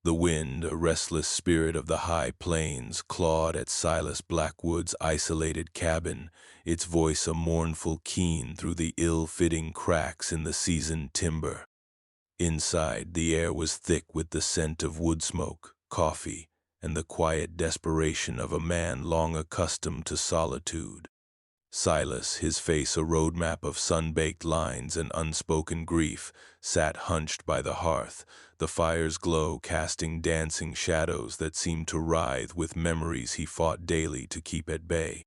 The wind, a restless spirit of the high plains, clawed at Silas Blackwood's isolated cabin, its voice a mournful keen through the ill-fitting cracks in the seasoned timber. Inside, the air was thick with the scent of wood smoke, coffee, and the quiet desperation of a man long accustomed to solitude. Silas, his face a roadmap of sun-baked lines and unspoken grief, sat hunched by the hearth, the fire's glow casting dancing shadows that seemed to writhe with memories he fought daily to keep at bay.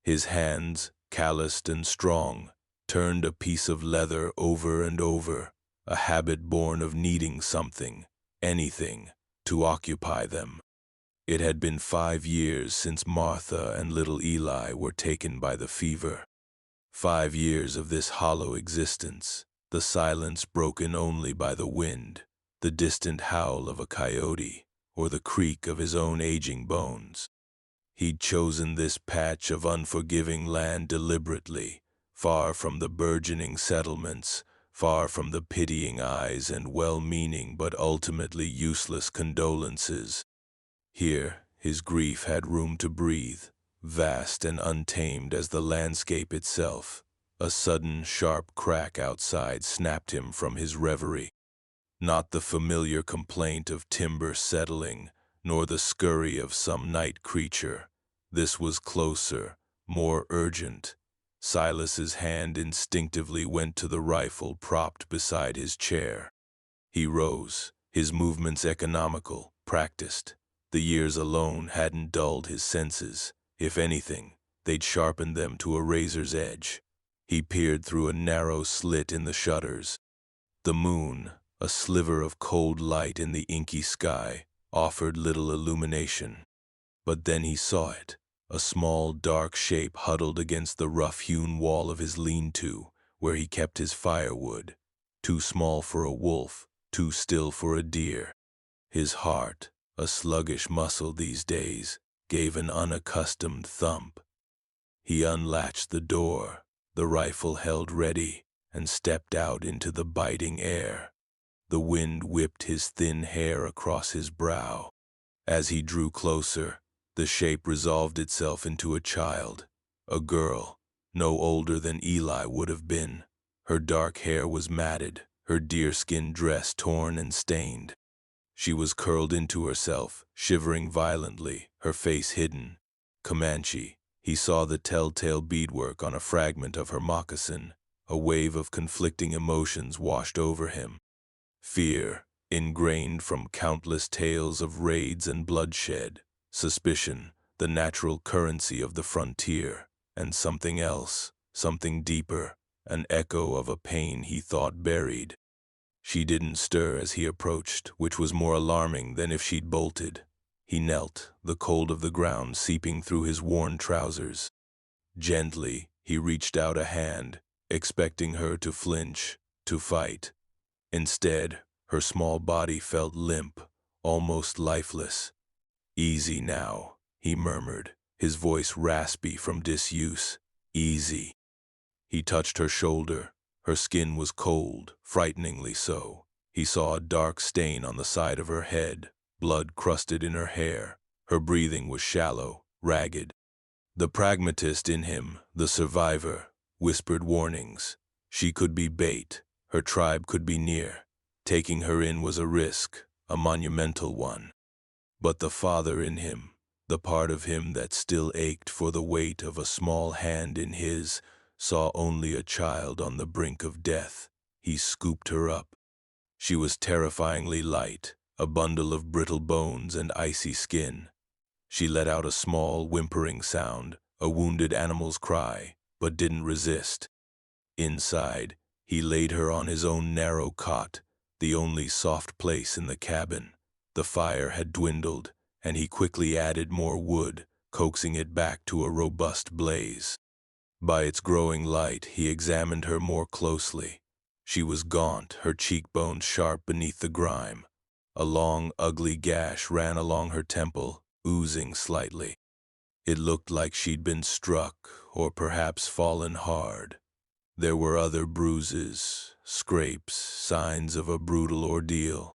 His hands, calloused and strong, turned a piece of leather over and over, a habit born of needing something, anything, to occupy them. It had been 5 years since Martha and little Eli were taken by the fever. 5 years of this hollow existence, the silence broken only by the wind, the distant howl of a coyote, or the creak of his own aging bones. He'd chosen this patch of unforgiving land deliberately, far from the burgeoning settlements, far from the pitying eyes and well-meaning but ultimately useless condolences. Here, his grief had room to breathe, vast and untamed as the landscape itself. A sudden, sharp crack outside snapped him from his reverie. Not the familiar complaint of timber settling, nor the scurry of some night creature. This was closer, more urgent. Silas's hand instinctively went to the rifle propped beside his chair. He rose, his movements economical, practiced. The years alone hadn't dulled his senses. If anything, they'd sharpened them to a razor's edge. He peered through a narrow slit in the shutters. The moon, a sliver of cold light in the inky sky, offered little illumination. But then he saw it, a small, dark shape huddled against the rough-hewn wall of his lean-to, where he kept his firewood. Too small for a wolf, too still for a deer. His heart, a sluggish muscle these days, gave an unaccustomed thump. He unlatched the door, the rifle held ready, and stepped out into the biting air. The wind whipped his thin hair across his brow. As he drew closer, the shape resolved itself into a child, a girl, no older than Eli would have been. Her dark hair was matted, her deerskin dress torn and stained. She was curled into herself, shivering violently, her face hidden. Comanche, he saw the telltale beadwork on a fragment of her moccasin. A wave of conflicting emotions washed over him. Fear, ingrained from countless tales of raids and bloodshed. Suspicion, the natural currency of the frontier. And something else, something deeper, an echo of a pain he thought buried. She didn't stir as he approached, which was more alarming than if she'd bolted. He knelt, the cold of the ground seeping through his worn trousers. Gently, he reached out a hand, expecting her to flinch, to fight. Instead, her small body felt limp, almost lifeless. "Easy now," he murmured, his voice raspy from disuse. "Easy." He touched her shoulder. Her skin was cold, frighteningly so. He saw a dark stain on the side of her head, blood crusted in her hair. Her breathing was shallow, ragged. The pragmatist in him, the survivor, whispered warnings. She could be bait. Her tribe could be near. Taking her in was a risk, a monumental one. But the father in him, the part of him that still ached for the weight of a small hand in his, saw only a child on the brink of death. He scooped her up. She was terrifyingly light, a bundle of brittle bones and icy skin. She let out a small, whimpering sound, a wounded animal's cry, but didn't resist. Inside, he laid her on his own narrow cot, the only soft place in the cabin. The fire had dwindled, and he quickly added more wood, coaxing it back to a robust blaze. By its growing light, he examined her more closely. She was gaunt, her cheekbones sharp beneath the grime. A long, ugly gash ran along her temple, oozing slightly. It looked like she'd been struck, or perhaps fallen hard. There were other bruises, scrapes, signs of a brutal ordeal.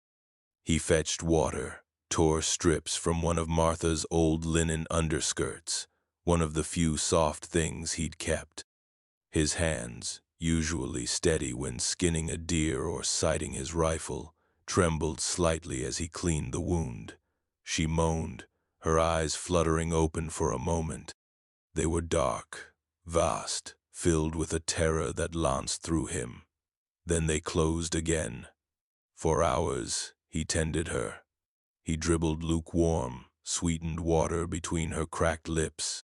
He fetched water, tore strips from one of Martha's old linen underskirts, one of the few soft things he'd kept. His hands, usually steady when skinning a deer or sighting his rifle, trembled slightly as he cleaned the wound. She moaned, her eyes fluttering open for a moment. They were dark, vast, filled with a terror that lanced through him. Then they closed again. For hours, he tended her. He dribbled lukewarm, sweetened water between her cracked lips.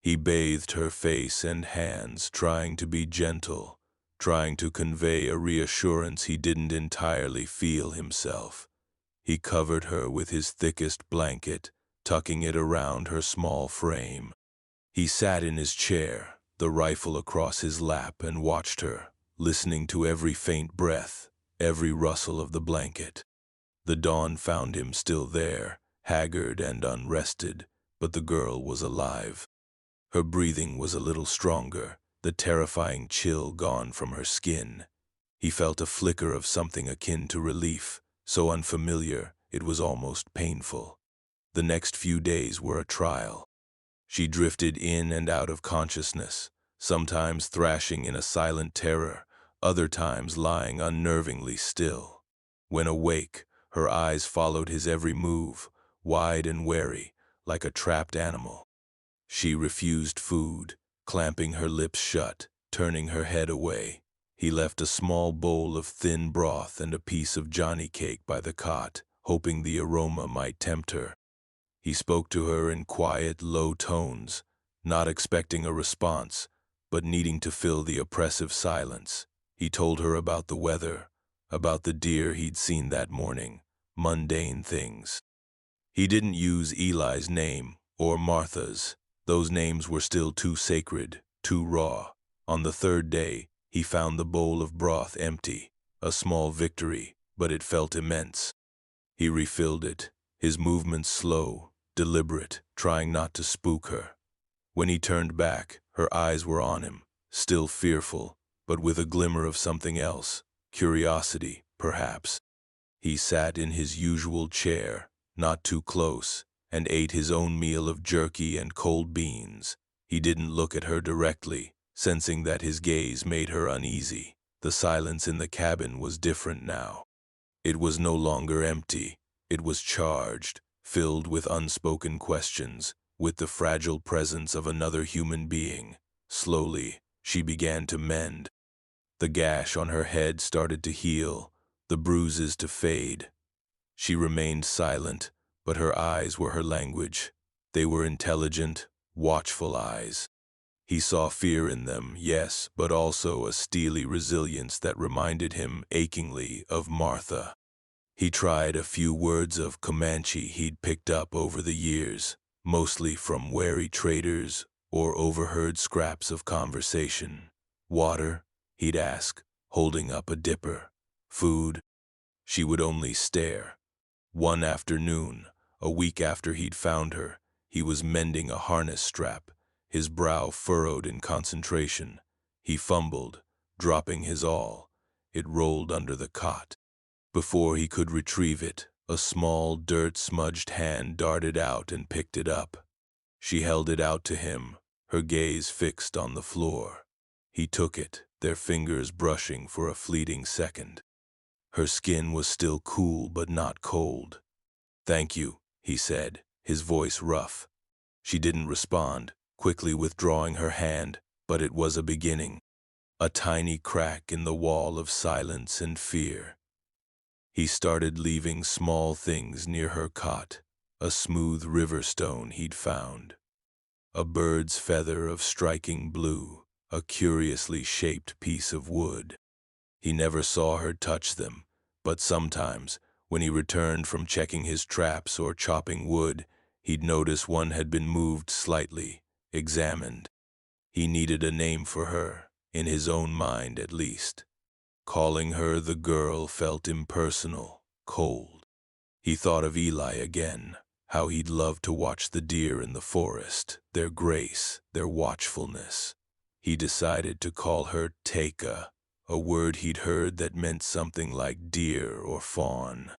He bathed her face and hands, trying to be gentle, trying to convey a reassurance he didn't entirely feel himself. He covered her with his thickest blanket, tucking it around her small frame. He sat in his chair, the rifle across his lap, and watched her, listening to every faint breath, every rustle of the blanket. The dawn found him still there, haggard and unrested, but the girl was alive. Her breathing was a little stronger, the terrifying chill gone from her skin. He felt a flicker of something akin to relief, so unfamiliar it was almost painful. The next few days were a trial. She drifted in and out of consciousness, sometimes thrashing in a silent terror, other times lying unnervingly still. When awake, her eyes followed his every move, wide and wary, like a trapped animal. She refused food, clamping her lips shut, turning her head away. He left a small bowl of thin broth and a piece of johnny cake by the cot, hoping the aroma might tempt her. He spoke to her in quiet, low tones, not expecting a response, but needing to fill the oppressive silence. He told her about the weather, about the deer he'd seen that morning, mundane things. He didn't use Eli's name or Martha's. Those names were still too sacred, too raw. On the third day, he found the bowl of broth empty, a small victory, but it felt immense. He refilled it, his movements slow, deliberate, trying not to spook her. When he turned back, her eyes were on him, still fearful, but with a glimmer of something else, curiosity, perhaps. He sat in his usual chair, not too close, and ate his own meal of jerky and cold beans. He didn't look at her directly, sensing that his gaze made her uneasy. The silence in the cabin was different now. It was no longer empty. It was charged, filled with unspoken questions, with the fragile presence of another human being. Slowly, she began to mend. The gash on her head started to heal, the bruises to fade. She remained silent, but her eyes were her language. They were intelligent, watchful eyes. He saw fear in them, yes, but also a steely resilience that reminded him achingly of Martha. He tried a few words of Comanche he'd picked up over the years, mostly from wary traders or overheard scraps of conversation. Water, he'd ask, holding up a dipper. Food. She would only stare. One afternoon, a week after he'd found her, he was mending a harness strap, his brow furrowed in concentration. He fumbled, dropping his awl. It rolled under the cot. Before he could retrieve it, a small, dirt-smudged hand darted out and picked it up. She held it out to him, her gaze fixed on the floor. He took it, their fingers brushing for a fleeting second. Her skin was still cool but not cold. "Thank you," he said, his voice rough. She didn't respond, quickly withdrawing her hand, but it was a beginning. A tiny crack in the wall of silence and fear. He started leaving small things near her cot, a smooth river stone he'd found, a bird's feather of striking blue, a curiously shaped piece of wood. He never saw her touch them, but sometimes, when he returned from checking his traps or chopping wood, he'd notice one had been moved slightly, examined. He needed a name for her, in his own mind at least. Calling her the girl felt impersonal, cold. He thought of Eli again, how he'd loved to watch the deer in the forest, their grace, their watchfulness. He decided to call her Taka, a word he'd heard that meant something like deer or fawn.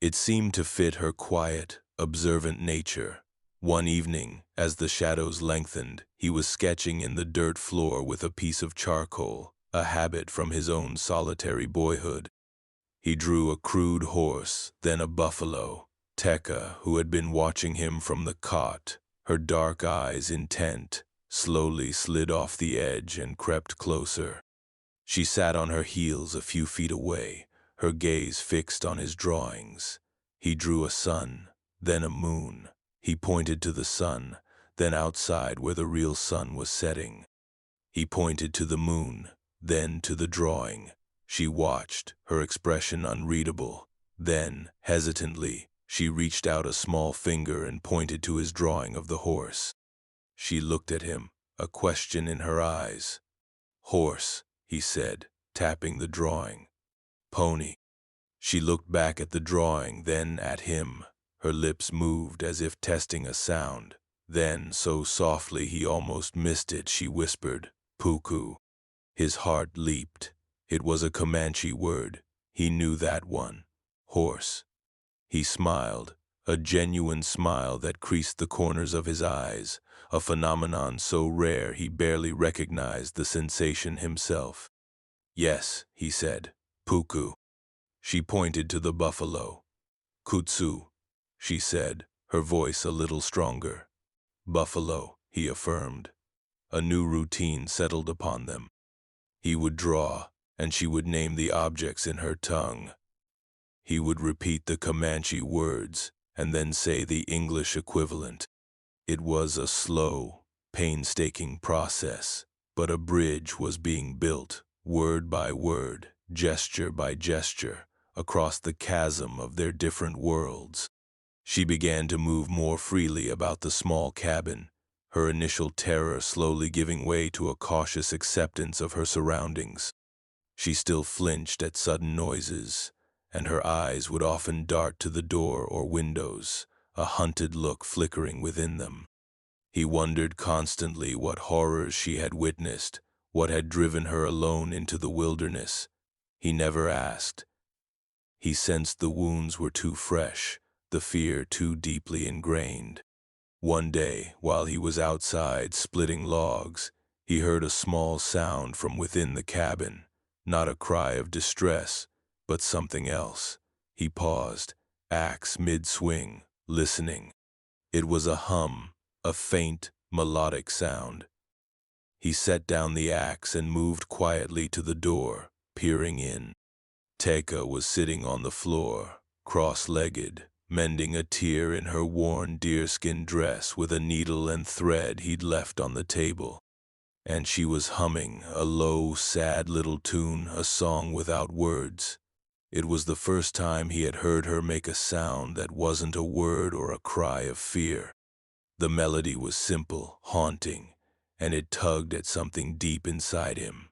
It seemed to fit her quiet, observant nature. One evening, as the shadows lengthened, he was sketching in the dirt floor with a piece of charcoal, a habit from his own solitary boyhood. He drew a crude horse, then a buffalo. Tekka, who had been watching him from the cot, her dark eyes intent, slowly slid off the edge and crept closer. She sat on her heels a few feet away, her gaze fixed on his drawings. He drew a sun, then a moon. He pointed to the sun, then outside where the real sun was setting. He pointed to the moon, then to the drawing. She watched, her expression unreadable. Then, hesitantly, she reached out a small finger and pointed to his drawing of the horse. She looked at him, a question in her eyes. "Horse," he said, tapping the drawing. "Pony." She looked back at the drawing, then at him. Her lips moved as if testing a sound. Then, so softly he almost missed it, she whispered, "Puku." His heart leaped. It was a Comanche word. He knew that one. Horse. He smiled, a genuine smile that creased the corners of his eyes, a phenomenon so rare he barely recognized the sensation himself. "Yes," he said, "Puku." She pointed to the buffalo. "Kutsu," she said, her voice a little stronger. "Buffalo," he affirmed. A new routine settled upon them. He would draw, and she would name the objects in her tongue. He would repeat the Comanche words, and then say the English equivalent. It was a slow, painstaking process, but a bridge was being built, word by word, gesture by gesture, across the chasm of their different worlds. She began to move more freely about the small cabin, her initial terror slowly giving way to a cautious acceptance of her surroundings. She still flinched at sudden noises, and her eyes would often dart to the door or windows, a hunted look flickering within them. He wondered constantly what horrors she had witnessed, what had driven her alone into the wilderness. He never asked. He sensed the wounds were too fresh, the fear too deeply ingrained. One day, while he was outside splitting logs, he heard a small sound from within the cabin, not a cry of distress, but something else. He paused, axe mid-swing, listening. It was a hum, a faint, melodic sound. He set down the axe and moved quietly to the door, peering in. Tekka was sitting on the floor, cross-legged, mending a tear in her worn deerskin dress with a needle and thread he'd left on the table. And she was humming a low, sad little tune, a song without words. It was the first time he had heard her make a sound that wasn't a word or a cry of fear. The melody was simple, haunting, and it tugged at something deep inside him.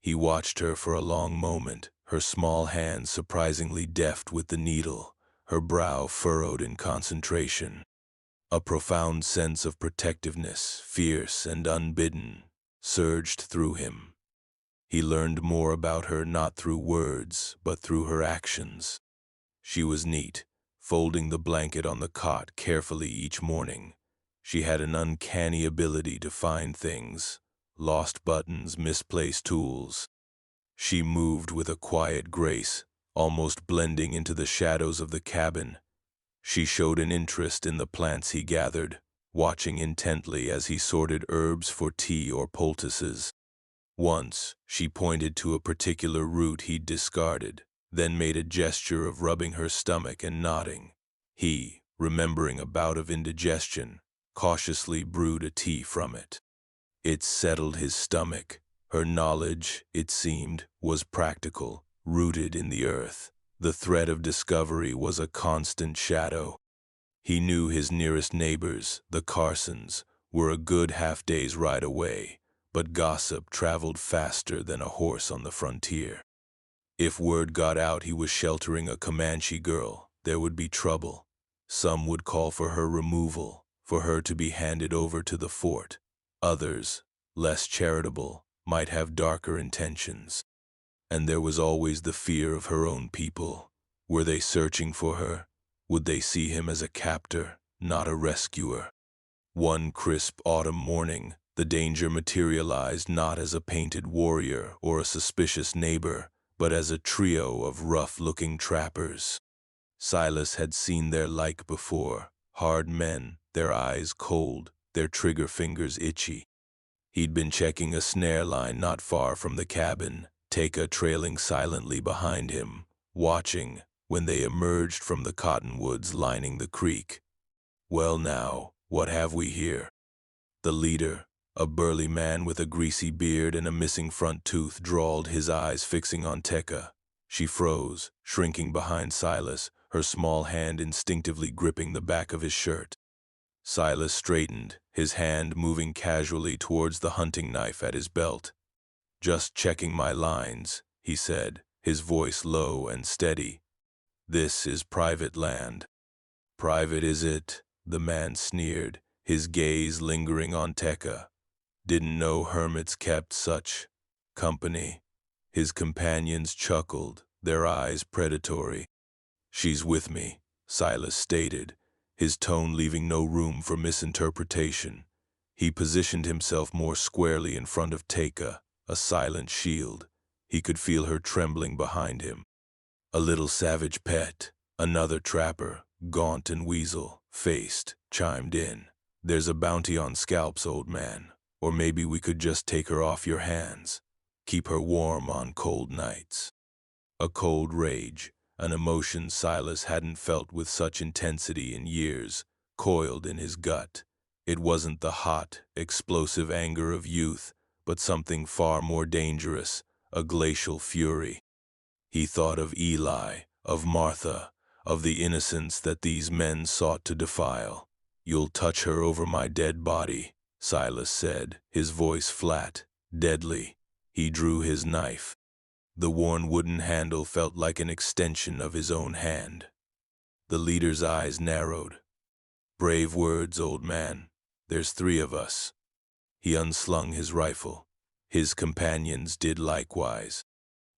He watched her for a long moment, her small hands surprisingly deft with the needle, her brow furrowed in concentration. A profound sense of protectiveness, fierce and unbidden, surged through him. He learned more about her not through words, but through her actions. She was neat, folding the blanket on the cot carefully each morning. She had an uncanny ability to find things, lost buttons, misplaced tools. She moved with a quiet grace, almost blending into the shadows of the cabin. She showed an interest in the plants he gathered, watching intently as he sorted herbs for tea or poultices. Once, she pointed to a particular root he'd discarded, then made a gesture of rubbing her stomach and nodding. He, remembering a bout of indigestion, cautiously brewed a tea from it. It settled his stomach. Her knowledge, it seemed, was practical, rooted in the earth. The thread of discovery was a constant shadow. He knew his nearest neighbors, the Carsons, were a good half-day's ride away, but gossip traveled faster than a horse on the frontier. If word got out he was sheltering a Comanche girl, there would be trouble. Some would call for her removal, for her to be handed over to the fort. Others, less charitable, might have darker intentions. And there was always the fear of her own people. Were they searching for her? Would they see him as a captor, not a rescuer? One crisp autumn morning, the danger materialized not as a painted warrior or a suspicious neighbor, but as a trio of rough-looking trappers. Silas had seen their like before, hard men, their eyes cold, their trigger fingers itchy. He'd been checking a snare line not far from the cabin, Taka trailing silently behind him, watching when they emerged from the cottonwoods lining the creek. "Well now, what have we here?" The leader, a burly man with a greasy beard and a missing front tooth, drawled, his eyes fixing on Taka. She froze, shrinking behind Silas, her small hand instinctively gripping the back of his shirt. Silas straightened, his hand moving casually towards the hunting knife at his belt. "Just checking my lines," he said, his voice low and steady. "This is private land." "Private, is it?" the man sneered, his gaze lingering on Taka. "Didn't know hermits kept such company." His companions chuckled, their eyes predatory. "She's with me," Silas stated, his tone leaving no room for misinterpretation. He positioned himself more squarely in front of Taka, a silent shield. He could feel her trembling behind him. "A little savage pet," another trapper, gaunt and weasel-faced, chimed in. "There's a bounty on scalps, old man. Or maybe we could just take her off your hands. Keep her warm on cold nights." A cold rage, an emotion Silas hadn't felt with such intensity in years, coiled in his gut. It wasn't the hot, explosive anger of youth, but something far more dangerous, a glacial fury. He thought of Eli, of Martha, of the innocence that these men sought to defile. "You'll touch her over my dead body," Silas said, his voice flat, deadly. He drew his knife. The worn wooden handle felt like an extension of his own hand. The leader's eyes narrowed. "Brave words, old man. There's 3 of us." He unslung his rifle. His companions did likewise.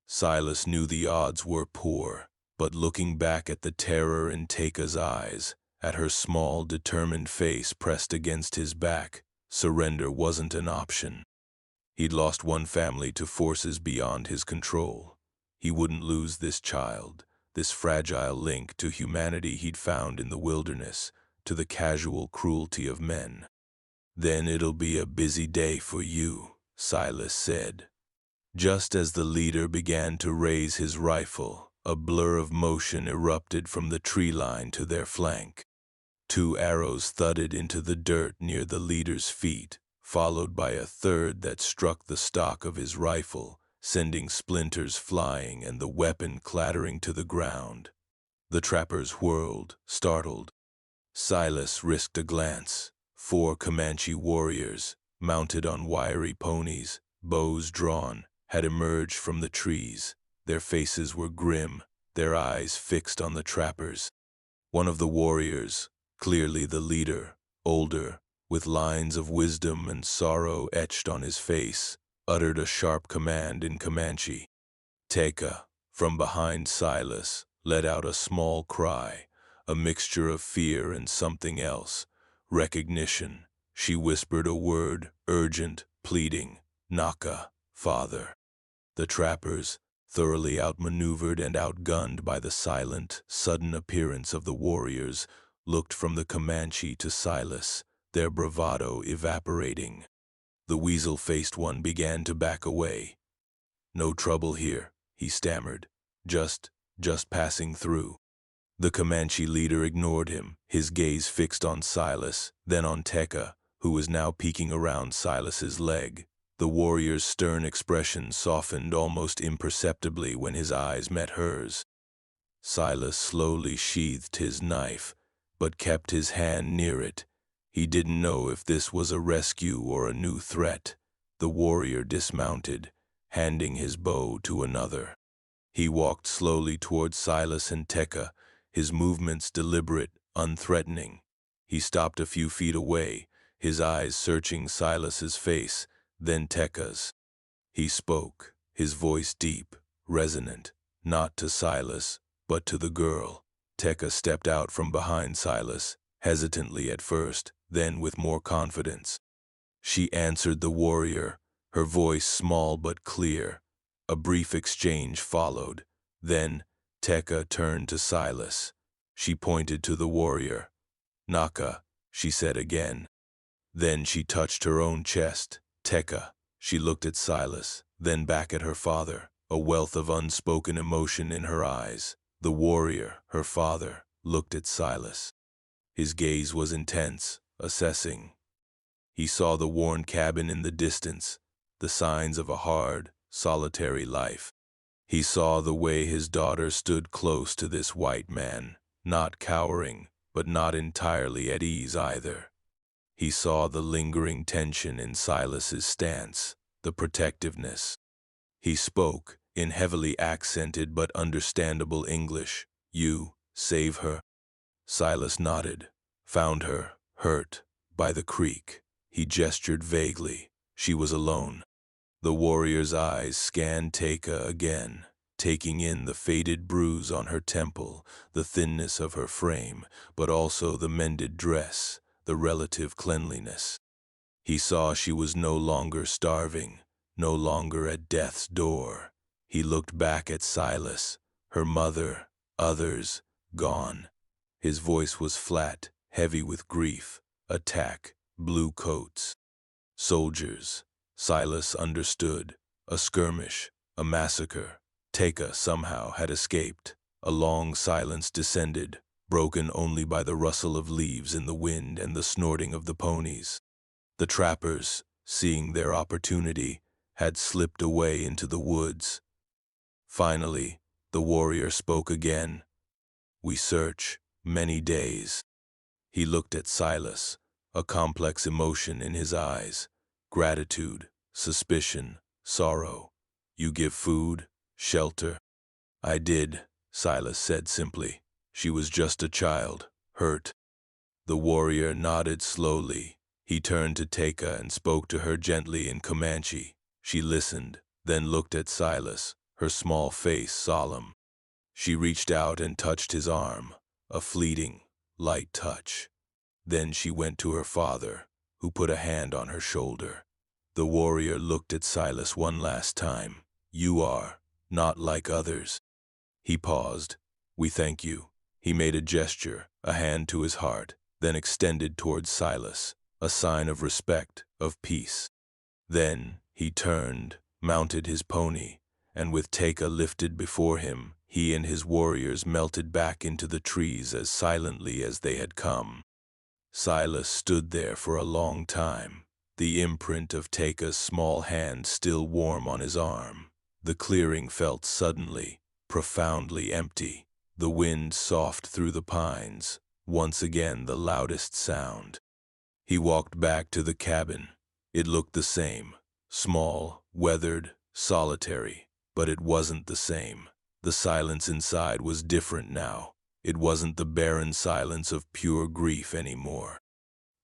Silas knew the odds were poor, but looking back at the terror in Taka's eyes, at her small, determined face pressed against his back, surrender wasn't an option. He'd lost one family to forces beyond his control. He wouldn't lose this child, this fragile link to humanity he'd found in the wilderness, to the casual cruelty of men. "Then it'll be a busy day for you," Silas said. Just as the leader began to raise his rifle, a blur of motion erupted from the tree line to their flank. 2 arrows thudded into the dirt near the leader's feet, followed by a third that struck the stock of his rifle, sending splinters flying and the weapon clattering to the ground. The trappers whirled, startled. Silas risked a glance. 4 Comanche warriors, mounted on wiry ponies, bows drawn, had emerged from the trees. Their faces were grim, their eyes fixed on the trappers. One of the warriors, clearly the leader, older, with lines of wisdom and sorrow etched on his face, uttered a sharp command in Comanche. Taka, from behind Silas, let out a small cry, a mixture of fear and something else. Recognition. She whispered a word, urgent, pleading. "Naka, father." The trappers, thoroughly outmaneuvered and outgunned by the silent, sudden appearance of the warriors, looked from the Comanche to Silas, their bravado evaporating. The weasel-faced one began to back away. "No trouble here," he stammered. Just passing through." The Comanche leader ignored him, his gaze fixed on Silas, then on Taka, who was now peeking around Silas's leg. The warrior's stern expression softened almost imperceptibly when his eyes met hers. Silas slowly sheathed his knife, but kept his hand near it. He didn't know if this was a rescue or a new threat. The warrior dismounted, handing his bow to another. He walked slowly towards Silas and Taka, his movements deliberate, unthreatening. He stopped a few feet away, his eyes searching Silas's face, then Teka's. He spoke, his voice deep, resonant, not to Silas, But to the girl, Tekka stepped out from behind Silas, hesitantly at first, then with more confidence. She answered the warrior, her voice small but clear. A brief exchange followed. Then Tekka turned to Silas. She pointed to the warrior. "Naka," she said again. Then she touched her own chest. "Tekka." She looked at Silas, then back at her father, a wealth of unspoken emotion in her eyes. The warrior, her father, looked at Silas. His gaze was intense, assessing. He saw the worn cabin in the distance, the signs of a hard, solitary life. He saw the way his daughter stood close to this white man, not cowering, but not entirely at ease either. He saw the lingering tension in Silas's stance, the protectiveness. He spoke, in heavily accented but understandable English. "You save her?" Silas nodded. "Found her, hurt, by the creek." He gestured vaguely. She was alone. The warrior's eyes scanned Tekka again, taking in the faded bruise on her temple, the thinness of her frame, but also the mended dress, the relative cleanliness. He saw she was no longer starving, no longer at death's door. He looked back at Silas, her mother, others, gone. His voice was flat, heavy with grief. Attack, blue coats. Soldiers. Silas understood. A skirmish, a massacre. Tekka somehow had escaped. A long silence descended, broken only by the rustle of leaves in the wind and the snorting of the ponies. The trappers, seeing their opportunity, had slipped away into the woods. Finally, the warrior spoke again. "We search, many days." He looked at Silas, a complex emotion in his eyes. Gratitude, suspicion, sorrow. "You give food, shelter?" "I did," Silas said simply. "She was just a child, hurt." The warrior nodded slowly. He turned to Tekka and spoke to her gently in Comanche. She listened, then looked at Silas, her small face solemn. She reached out and touched his arm, a fleeting, light touch. Then she went to her father, who put a hand on her shoulder. The warrior looked at Silas one last time. "You are not like others." He paused. "We thank you." He made a gesture, a hand to his heart, then extended towards Silas, a sign of respect, of peace. Then he turned, mounted his pony, and with Tekka lifted before him, he and his warriors melted back into the trees as silently as they had come. Silas stood there for a long time, the imprint of Tekka's small hand still warm on his arm. The clearing felt suddenly, profoundly empty. The wind soft through the pines, once again the loudest sound. He walked back to the cabin. It looked the same, small, weathered, solitary, but it wasn't the same. The silence inside was different now. It wasn't the barren silence of pure grief anymore.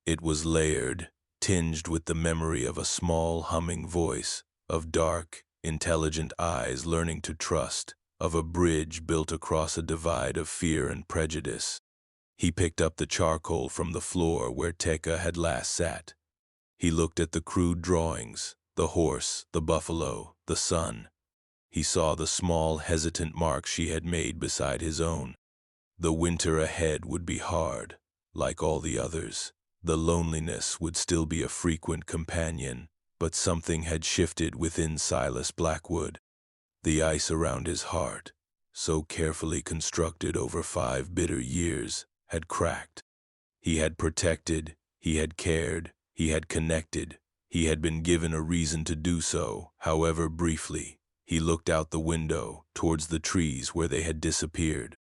It was layered, tinged with the memory of a small humming voice, of dark, intelligent eyes learning to trust, of a bridge built across a divide of fear and prejudice. He picked up the charcoal from the floor where Tekka had last sat. He looked at the crude drawings, the horse, the buffalo, the sun. He saw the small, hesitant marks she had made beside his own. The winter ahead would be hard, like all the others. The loneliness would still be a frequent companion, but something had shifted within Silas Blackwood. The ice around his heart, so carefully constructed over 5 bitter years, had cracked. He had protected, he had cared, he had connected, he had been given a reason to do so, however briefly. He looked out the window, towards the trees where they had disappeared.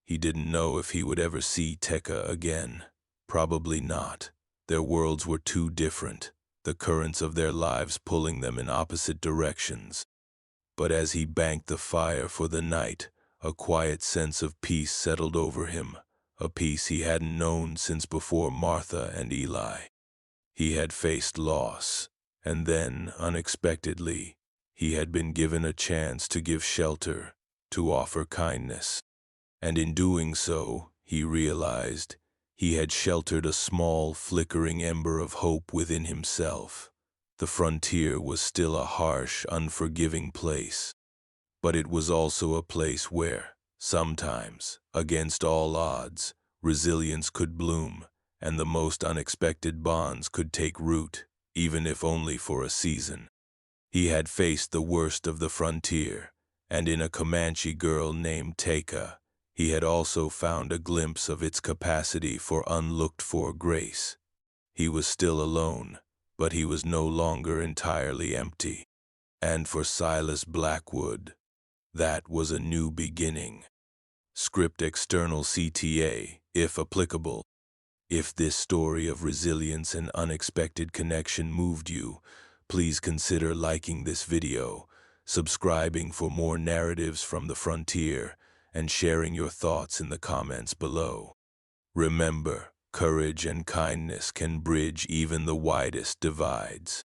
He didn't know if he would ever see Tekka again. Probably not. Their worlds were too different, the currents of their lives pulling them in opposite directions. But as he banked the fire for the night, a quiet sense of peace settled over him, a peace he hadn't known since before Martha and Eli. He had faced loss, and then, unexpectedly, he had been given a chance to give shelter, to offer kindness. And in doing so, he realized he had sheltered a small, flickering ember of hope within himself. The frontier was still a harsh, unforgiving place, but it was also a place where, sometimes, against all odds, resilience could bloom, and the most unexpected bonds could take root, even if only for a season. He had faced the worst of the frontier, and in a Comanche girl named Taka, he had also found a glimpse of its capacity for unlooked-for grace. He was still alone, but he was no longer entirely empty. And for Silas Blackwood, that was a new beginning. Script external CTA, if applicable. If this story of resilience and unexpected connection moved you, please consider liking this video, subscribing for more narratives from the frontier, and sharing your thoughts in the comments below. Remember, courage and kindness can bridge even the widest divides.